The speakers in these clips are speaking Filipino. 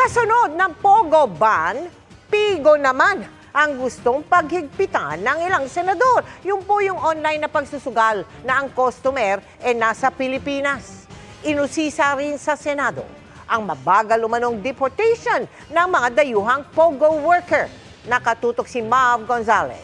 Kasunod ng Pogo ban, Pigo naman ang gustong paghigpitan ng ilang senador. Yung po yung online na pagsusugal na ang customer nasa Pilipinas. Inusisa rin sa Senado ang mabagal umanong deportation ng mga dayuhang Pogo worker. Nakatutok si Mav Gonzalez.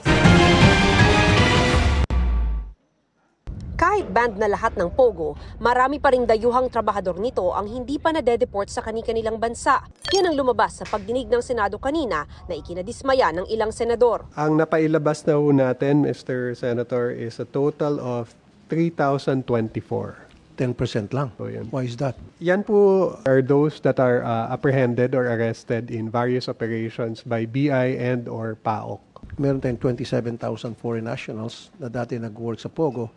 Kahit banned na lahat ng Pogo, marami pa ring dayuhang trabahador nito ang hindi pa nadedeport sa kani-kanilang bansa. Yan ang lumabas sa pagdinig ng Senado kanina na ikinadismaya ng ilang senador. Ang napailabas na ho natin, Mr. Senator, is a total of 3,024. 10% lang. So, yan. Why is that? Yan po are those that are apprehended or arrested in various operations by BI and or PAOK. Meron tayong 27,000 foreign nationals na dati nag-work sa Pogo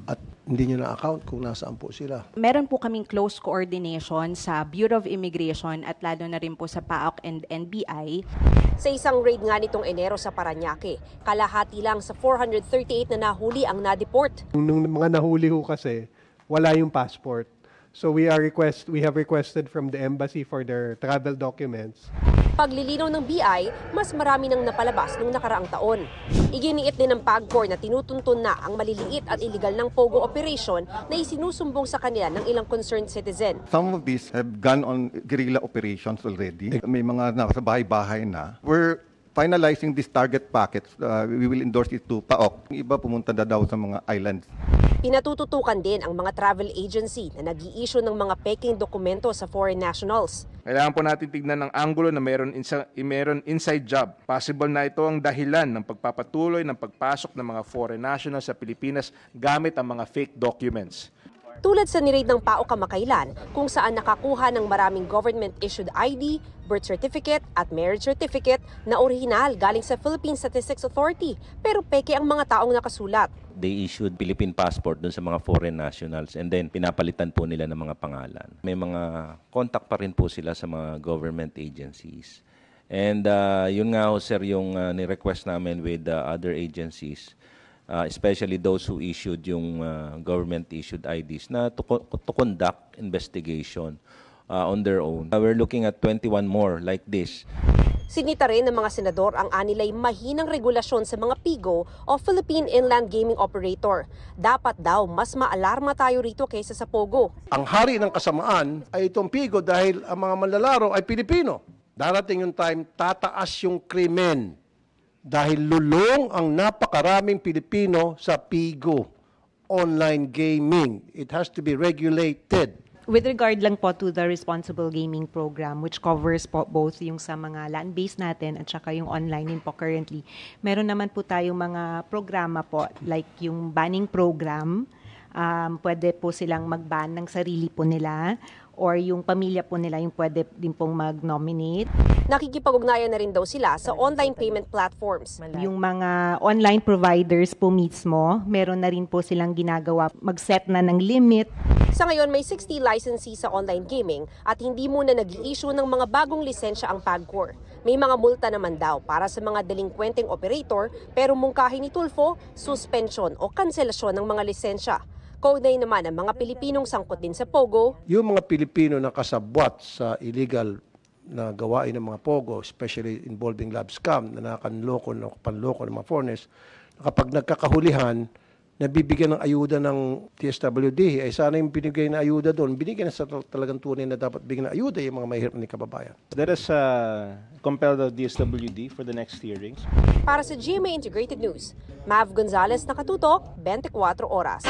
at hindi nyo na-account kung nasaan po sila. Meron po kaming close coordination sa Bureau of Immigration at lalo na rin po sa PAOK and NBI. Sa isang raid nga nitong Enero sa Parañaque, kalahati lang sa 438 na nahuli ang na-deport. Nung mga nahuli ho kasi, wala yung passport. So we have requested from the embassy for their travel documents. Paglilinaw ng BI, mas marami nang napalabas nung nakaraang taon. Iginiit din ng PAGCOR na tinutuntun na ang maliliit at illegal ng Pogo operation na isinusumbong sa kanila ng ilang concerned citizen. Some of these have gone on guerrilla operations already. May mga nasa bahay-bahay na. We're finalizing this target packets. We will endorse it to PAOK. Yung iba pumunta na daw sa mga islands. Pinatututukan din ang mga travel agency na nag-i-issue ng mga peking dokumento sa foreign nationals. Kailangan po natin tignan ng anggulo na meron inside job. Possible na ito ang dahilan ng pagpapatuloy ng pagpasok ng mga foreign nationals sa Pilipinas gamit ang mga fake documents. Tulad sa niraid ng PAOK kamakailan kung saan nakakuha ng maraming government-issued ID, birth certificate at marriage certificate na orihinal galing sa Philippine Statistics Authority pero peke ang mga taong nakasulat. They issued Philippine passport dun sa mga foreign nationals and then pinapalitan po nila ng mga pangalan. May mga contact pa rin po sila sa mga government agencies. And yun nga ho sir yung ni-request namin with other agencies. Especially those who issued yung government-issued IDs na to conduct investigation on their own. We're looking at 21 more like this. Sinita rin ng mga senador ang anilay mahinang regulasyon sa mga PIGO o Philippine Inland Gaming Operator. Dapat daw mas maalarma tayo rito kaysa sa POGO. Ang hari ng kasamaan ay itong Pigo dahil ang mga manlalaro ay Pilipino. Darating yung time, tataas yung krimen. Dahil lulong ang napakaraming Pilipino sa PIGO, online gaming. It has to be regulated. With regard lang po to the responsible gaming program which covers po both yung sa mga land-based natin at saka yung online din po currently, meron naman po tayong mga programa po like yung banning program. Pwede po silang mag-ban ng sarili po nila or yung pamilya po nila yung pwede din pong mag-nominate. Nakikipag-ugnayan na rin daw sila sa online payment platforms. Yung mga online providers po mismo, meron na rin po silang ginagawa, mag-set na ng limit. Sa ngayon, may 60 licensees sa online gaming at hindi muna nag-i-issue ng mga bagong lisensya ang PAGCOR. May mga multa naman daw para sa mga delinkwenteng operator pero mungkahi ni Tulfo, suspension o kanselasyon ng mga lisensya. Kaugnay naman ang mga Pilipinong sangkot din sa Pogo. Yung mga Pilipino na kasabwat sa illegal na gawain ng mga Pogo, especially involving lab scam, na panloko ng mga foreigners, kapag nagkakahulihan, nabibigyan ng ayuda ng TSWD, ay sana yung binigay na ayuda doon, binigyan na sa talagang tunay na dapat bigyan na ayuda yung mga mahirap na kababayan. Let us compel the DSWD for the next hearings. Para sa GMA Integrated News, Mav Gonzalez, nakatutok, 24 Oras.